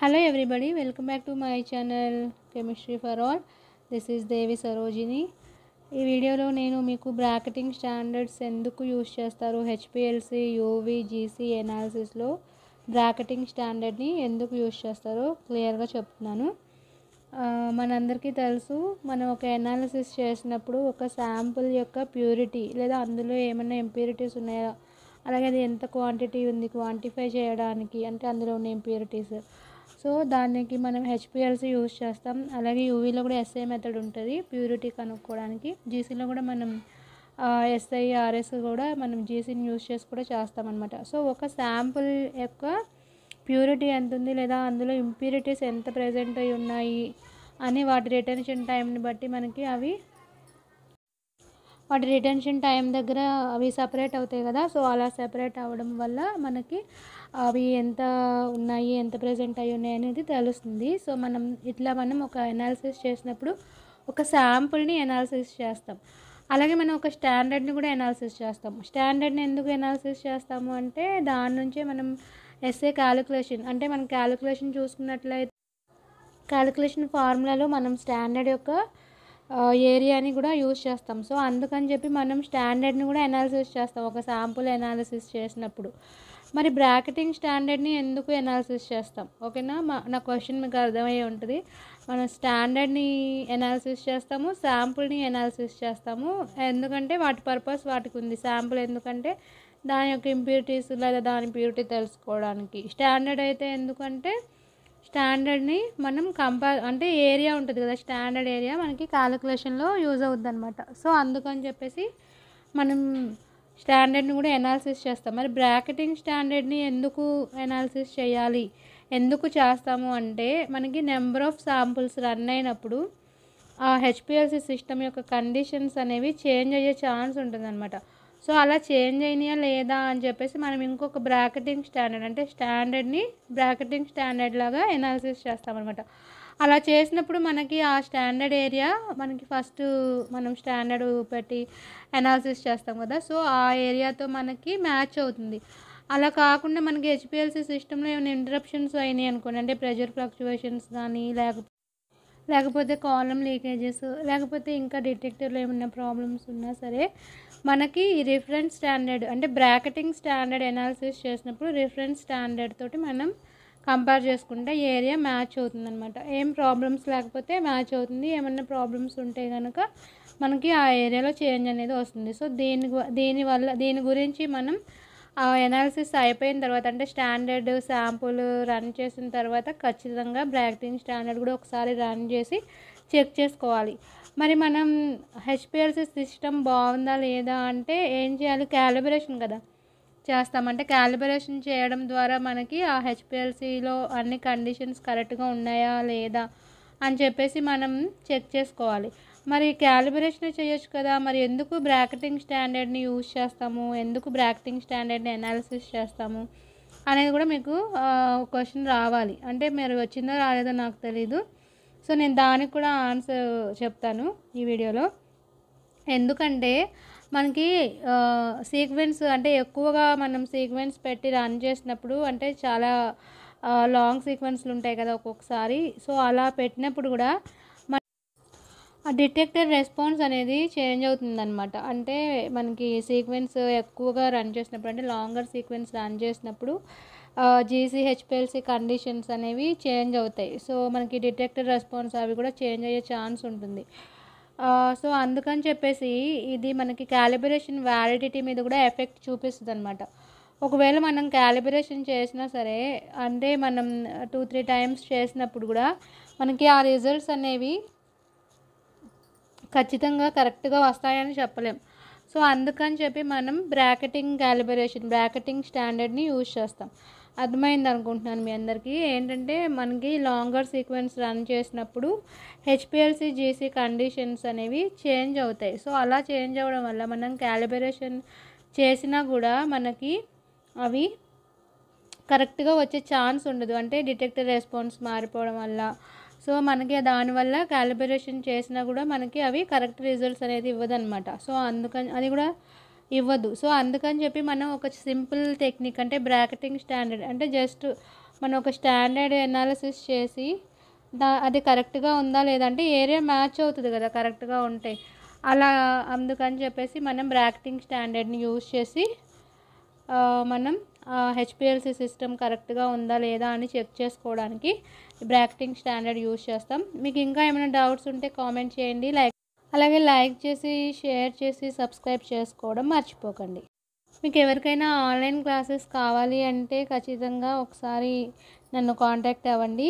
Hello everybody, welcome back to my channel Chemistry for All. This is Devi Sarojini. ఈ వీడియోలో నేను మీకు బ్రాకెటింగ్ standards ఎందుకు యూజ్ చేస్తారు, హెచ్పిఎల్సి యూవి జీసీ ఎనాలిసిస్లో బ్రాకెటింగ్ స్టాండర్డ్ని ఎందుకు యూజ్ చేస్తారో క్లియర్గా చెప్తున్నాను. మనందరికీ తెలుసు, మనం ఒక ఎనాలిసిస్ చేసినప్పుడు ఒక శాంపుల్ యొక్క ప్యూరిటీ లేదా అందులో ఏమైనా ఇంప్యూరిటీస్ ఉన్నాయా, అలాగే అది ఎంత క్వాంటిటీ ఉంది క్వాంటిఫై చేయడానికి, అంటే అందులో ఉన్న ఇంప్యూరిటీస్. సో దానికి మనం హెచ్పిఎల్సి యూజ్ చేస్తాం. అలాగే యూవీలో కూడా ఎస్ఐ మెథడ్ ఉంటుంది ప్యూరిటీ కనుక్కోవడానికి. జీసీలో కూడా మనం ఎస్ఐ ఆర్ఎస్ కూడా మనం జీసీని యూజ్ చేసి కూడా చేస్తామన్నమాట. సో ఒక శాంపుల్ యొక్క ప్యూరిటీ ఎంత ఉంది లేదా అందులో ఇంప్యూరిటీస్ ఎంత ప్రజెంట్ అయి ఉన్నాయి అని వాటి రిటెన్షన్ టైంని బట్టి మనకి వాటి రిటెన్షన్ టైం దగ్గర అవి సపరేట్ అవుతాయి కదా. సో అలా సెపరేట్ అవ్వడం వల్ల మనకి అవి ఎంత ఉన్నాయి, ఎంత ప్రజెంట్ అయి ఉన్నాయి అనేది తెలుస్తుంది. సో మనం ఒక ఎనాలిసిస్ చేసినప్పుడు ఒక శాంపుల్ని ఎనాలిసిస్ చేస్తాం. అలాగే మనం ఒక స్టాండర్డ్ని కూడా ఎనాలిసిస్ చేస్తాం. స్టాండర్డ్ని ఎందుకు ఎనాలిసిస్ చేస్తాము అంటే దాని నుంచే మనం ఎస్ఏ క్యాలిక్యులేషన్, అంటే మనం క్యాలిక్యులేషన్ చూసుకున్నట్లయితే క్యాలిక్యులేషన్ ఫార్ములాలో మనం స్టాండర్డ్ యొక్క ఏరియాని కూడా యూజ్ చేస్తాం. సో అందుకని చెప్పి మనం స్టాండర్డ్ని కూడా ఎనాలిసిస్ చేస్తాం ఒక శాంపుల్ ఎనాలిసిస్ చేసినప్పుడు. మరి బ్రాకెటింగ్ స్టాండర్డ్ని ఎందుకు ఎనాలిసిస్ చేస్తాం? ఓకేనా, నా క్వశ్చన్ మీకు అర్థమయ్యే ఉంటుంది. మనం స్టాండర్డ్ని ఎనాలిసిస్ చేస్తాము, శాంపుల్ని ఎనాలిసిస్ చేస్తాము. ఎందుకంటే వాటి పర్పస్ వాటికి ఉంది. శాంపుల్ ఎందుకంటే దాని యొక్క ఇంప్యూరిటీస్ లేదా దాని ప్యూరిటీ తెలుసుకోవడానికి. స్టాండర్డ్ అయితే ఎందుకంటే స్టాండర్డ్ని మనం అంటే ఏరియా ఉంటుంది కదా, స్టాండర్డ్ ఏరియా మనకి క్యాలిక్యులేషన్లో యూజ్ అవుద్ది అనమాట. సో అందుకని చెప్పేసి మనం స్టాండర్డ్ని కూడా ఎనాలిసిస్ చేస్తాం. మరి బ్రాకెటింగ్ స్టాండర్డ్ని ఎందుకు ఎనాలిసిస్ చేయాలి, ఎందుకు చేస్తాము అంటే మనకి నెంబర్ ఆఫ్ శాంపుల్స్ రన్ అయినప్పుడు ఆ హెచ్పిఎల్సి సిస్టమ్ యొక్క కండిషన్స్ అనేవి చేంజ్ అయ్యే ఛాన్స్ ఉంటుంది అనమాట. సో అలా చేంజ్ అయినాయా లేదా అని చెప్పేసి మనం ఇంకొక బ్రాకెటింగ్ స్టాండర్డ్, అంటే స్టాండర్డ్ని బ్రాకెటింగ్ స్టాండర్డ్ లాగా ఎనాలిసిస్ చేస్తామన్నమాట. అలా చేసినప్పుడు మనకి ఆ స్టాండర్డ్ ఏరియా మనకి ఫస్ట్ మనం స్టాండర్డ్ పెట్టి ఎనాలిసిస్ చేస్తాం కదా. సో ఆ ఏరియాతో మనకి మ్యాచ్ అవుతుంది. అలా కాకుండా మనకి హెచ్పిఎల్సి సిస్టంలో ఏమైనా ఇంటరప్షన్స్ అయినాయి అనుకోండి, అంటే ప్రెషర్ ఫ్లక్చువేషన్స్ కానీ లేకపోతే కాలం లీకేజెస్, లేకపోతే ఇంకా డిటెక్టర్లో ఏమైనా ప్రాబ్లమ్స్ ఉన్నా సరే మనకి రిఫరెన్స్ స్టాండర్డ్, అంటే బ్రాకెటింగ్ స్టాండర్డ్ ఎనాలిసిస్ చేసినప్పుడు రిఫరెన్స్ స్టాండర్డ్ తోటి మనం కంపేర్ చేసుకుంటే ఏరియా మ్యాచ్ అవుతుంది అనమాట. ఏం ప్రాబ్లమ్స్ లేకపోతే మ్యాచ్ అవుతుంది, ఏమన్నా ప్రాబ్లమ్స్ ఉంటే కనుక మనకి ఆ ఏరియాలో చేంజ్ అనేది వస్తుంది. సో దీని గురించి మనం ఆ ఎనాలిసిస్ అయిపోయిన తర్వాత, అంటే స్టాండర్డ్ శాంపుల్ రన్ చేసిన తర్వాత ఖచ్చితంగా బ్రాకెటింగ్ స్టాండర్డ్ కూడా ఒకసారి రన్ చేసి చెక్ చేసుకోవాలి. మరి మనం హెచ్పిఎల్సి సిస్టమ్ బాగుందా లేదా అంటే ఏం చేయాలి, క్యాలిబ్రేషన్ కదా చేస్తామంటే క్యాలిబ్రేషన్ చేయడం ద్వారా మనకి ఆ హెచ్పిఎల్సిలో అన్ని కండిషన్స్ కరెక్ట్గా ఉన్నాయా లేదా అని చెప్పేసి మనం చెక్ చేసుకోవాలి. మరి క్యాలిబ్రేషన్ చేయొచ్చు కదా, మరి ఎందుకు బ్రాకెటింగ్ స్టాండర్డ్ని యూజ్ చేస్తాము, ఎందుకు బ్రాకెటింగ్ స్టాండర్డ్ని అనాలిసిస్ చేస్తాము అనేది కూడా మీకు క్వశ్చన్ రావాలి. అంటే మీరు వచ్చిందో రాలేదో నాకు తెలీదు. సో నేను దానికి కూడా ఆన్సర్ చెప్తాను ఈ వీడియోలో. ఎందుకంటే మనకి సీక్వెన్స్, అంటే ఎక్కువగా మనం సీక్వెన్స్ పెట్టి రన్ చేసినప్పుడు, అంటే చాలా లాంగ్ సీక్వెన్స్లు ఉంటాయి కదా ఒక్కొక్కసారి. సో అలా పెట్టినప్పుడు కూడా ఆ డిటెక్టర్ రెస్పాన్స్ అనేది చేంజ్ అవుతుందన్నమాట. అంటే మనకి సీక్వెన్స్ ఎక్కువగా రన్ చేసినప్పుడు, అంటే లాంగర్ సీక్వెన్స్ రన్ చేసినప్పుడు జీసీ హెచ్పిఎల్సి కండిషన్స్ అనేవి చేంజ్ అవుతాయి. సో మనకి డిటెక్టర్ రెస్పాన్స్ అవి కూడా చేంజ్ అయ్యే ఛాన్స్ ఉంటుంది. సో అందుకని చెప్పేసి ఇది మనకి క్యాలిబ్రేషన్ వ్యాలిడిటీ మీద కూడా ఎఫెక్ట్ చూపిస్తుంది అనమాట. ఒకవేళ మనం క్యాలిబ్రేషన్ చేసినా సరే, అంటే మనం 2-3 టైమ్స్ చేసినప్పుడు కూడా మనకి ఆ రిజల్ట్స్ అనేవి ఖచ్చితంగా కరెక్ట్గా వస్తాయని చెప్పలేం. సో అందుకని చెప్పి మనం బ్రాకెటింగ్ స్టాండర్డ్ని యూజ్ చేస్తాం. అర్థమైంది అనుకుంటున్నాను మీ అందరికీ. ఏంటంటే మనకి లాంగర్ సీక్వెన్స్ రన్ చేసినప్పుడు హెచ్పిఎల్సి జీసీ కండిషన్స్ అనేవి చేంజ్ అవుతాయి. సో అలా చేంజ్ అవ్వడం వల్ల మనం క్యాలిబ్రేషన్ చేసినా కూడా మనకి అవి కరెక్ట్గా వచ్చే ఛాన్స్ ఉండదు, అంటే డిటెక్టర్ రెస్పాన్స్ మారిపోవడం వల్ల. సో మనకి దానివల్ల క్యాలిబ్రేషన్ చేసినా కూడా మనకి అవి కరెక్ట్ రిజల్ట్స్ అనేది ఇవ్వదన్నమాట. సో అందుకని అది కూడా ఇవ్వదు. సో అందుకని చెప్పి మనం ఒక సింపుల్ టెక్నిక్, అంటే బ్రాకెటింగ్ స్టాండర్డ్, అంటే జస్ట్ మనం ఒక స్టాండర్డ్ ఎనాలిసిస్ చేసి అది కరెక్ట్గా ఉందా లేదంటే ఏరియా మ్యాచ్ అవుతుంది కదా కరెక్ట్గా ఉంటే. అలా అందుకని చెప్పేసి మనం బ్రాకెటింగ్ స్టాండర్డ్ని యూజ్ చేసి మనం హెచ్పిఎల్సి సిస్టమ్ కరెక్ట్గా ఉందా లేదా అని చెక్ చేసుకోవడానికి బ్రాకెటింగ్ స్టాండర్డ్ యూజ్ చేస్తాం. మీకు ఇంకా ఏమైనా డౌట్స్ ఉంటే కామెంట్ చేయండి. అలాగే లైక్ చేసి షేర్ చేసి సబ్స్క్రైబ్ చేసుకోవడం మర్చిపోకండి. మీకు ఎవరికైనా ఆన్లైన్ క్లాసెస్ కావాలి అంటే ఖచ్చితంగా ఒకసారి నన్ను కాంటాక్ట్ అవ్వండి.